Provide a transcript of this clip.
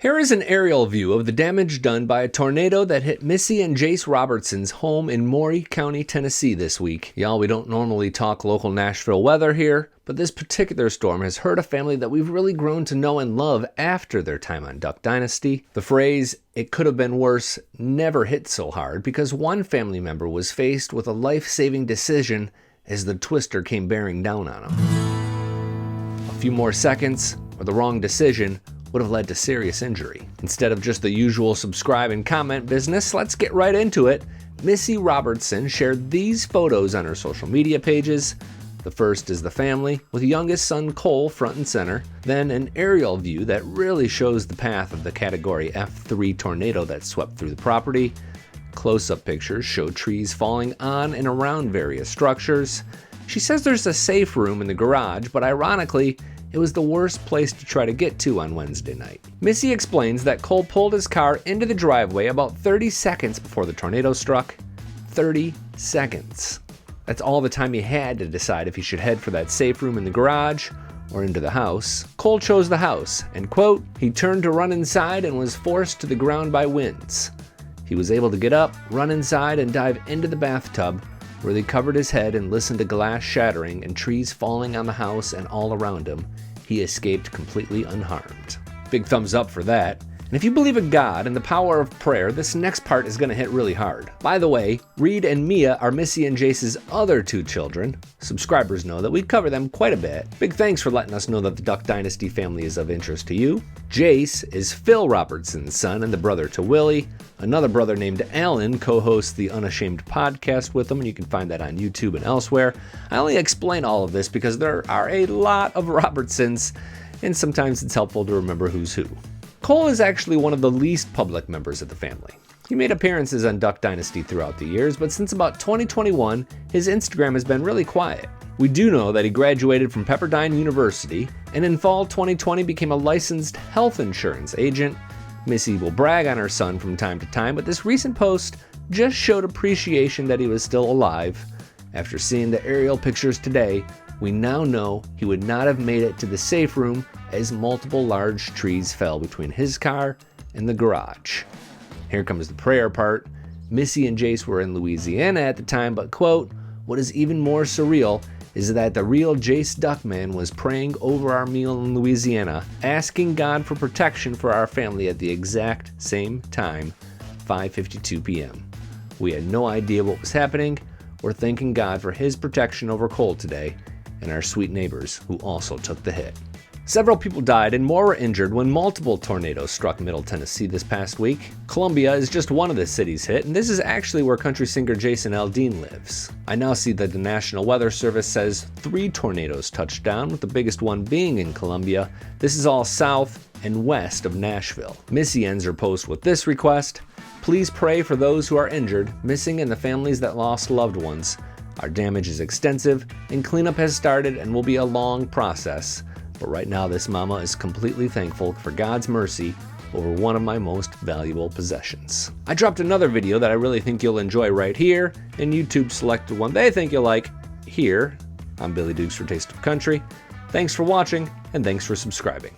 Here is an aerial view of the damage done by a tornado that hit Missy and Jace Robertson's home in Maury County, Tennessee this week. Y'all, we don't normally talk local Nashville weather here, but this particular storm has hurt a family that we've really grown to know and love after their time on Duck Dynasty. The phrase, "it could have been worse," never hit so hard because one family member was faced with a life-saving decision as the twister came bearing down on him. A few more seconds, or the wrong decision, would have led to serious injury. Instead of just the usual subscribe and comment business, let's get right into it. Missy Robertson shared these photos on her social media pages. The first is the family, with youngest son Cole front and center, then an aerial view that really shows the path of the Category F3 tornado that swept through the property. Close-up pictures show trees falling on and around various structures. She says there's a safe room in the garage, but ironically, it was the worst place to try to get to on Wednesday night. Missy explains that Cole pulled his car into the driveway about 30 seconds before the tornado struck. 30 seconds. That's all the time he had to decide if he should head for that safe room in the garage or into the house. Cole chose the house, and quote, "He turned to run inside and was forced to the ground by winds. He was able to get up, run inside, and dive into the bathtub, where they covered his head and listened to glass shattering and trees falling on the house and all around him. He escaped completely unharmed." Big thumbs up for that. And if you believe in God and the power of prayer, this next part is going to hit really hard. By the way, Reed and Mia are Missy and Jace's other two children. Subscribers know that we cover them quite a bit. Big thanks for letting us know that the Duck Dynasty family is of interest to you. Jace is Phil Robertson's son and the brother to Willie. Another brother named Alan co-hosts the Unashamed podcast with him, and you can find that on YouTube and elsewhere. I only explain all of this because there are a lot of Robertsons, and sometimes it's helpful to remember who's who. Cole is actually one of the least public members of the family. He made appearances on Duck Dynasty throughout the years, but since about 2021, his Instagram has been really quiet. We do know that he graduated from Pepperdine University, and in fall 2020 became a licensed health insurance agent. Missy will brag on her son from time to time, but this recent post just showed appreciation that he was still alive. After seeing the aerial pictures today, we now know he would not have made it to the safe room as multiple large trees fell between his car and the garage. Here comes the prayer part. Missy and Jace were in Louisiana at the time, but quote, "What is even more surreal is that the real Jace Duckman was praying over our meal in Louisiana, asking God for protection for our family at the exact same time, 5:52 p.m. We had no idea what was happening. We're thanking God for his protection over Cole today and our sweet neighbors who also took the hit." Several people died and more were injured when multiple tornadoes struck Middle Tennessee this past week. Columbia is just one of the cities hit, and this is actually where country singer Jason Aldean lives. I now see that the National Weather Service says 3 tornadoes touched down, with the biggest one being in Columbia. This is all south and west of Nashville. Missy ends her post with this request: "Please pray for those who are injured, missing, and the families that lost loved ones. Our damage is extensive, and cleanup has started and will be a long process. But right now, this mama is completely thankful for God's mercy over one of my most valuable possessions." I dropped another video that I really think you'll enjoy right here, and YouTube selected one they think you'll like here. I'm Billy Dukes for Taste of Country. Thanks for watching, and thanks for subscribing.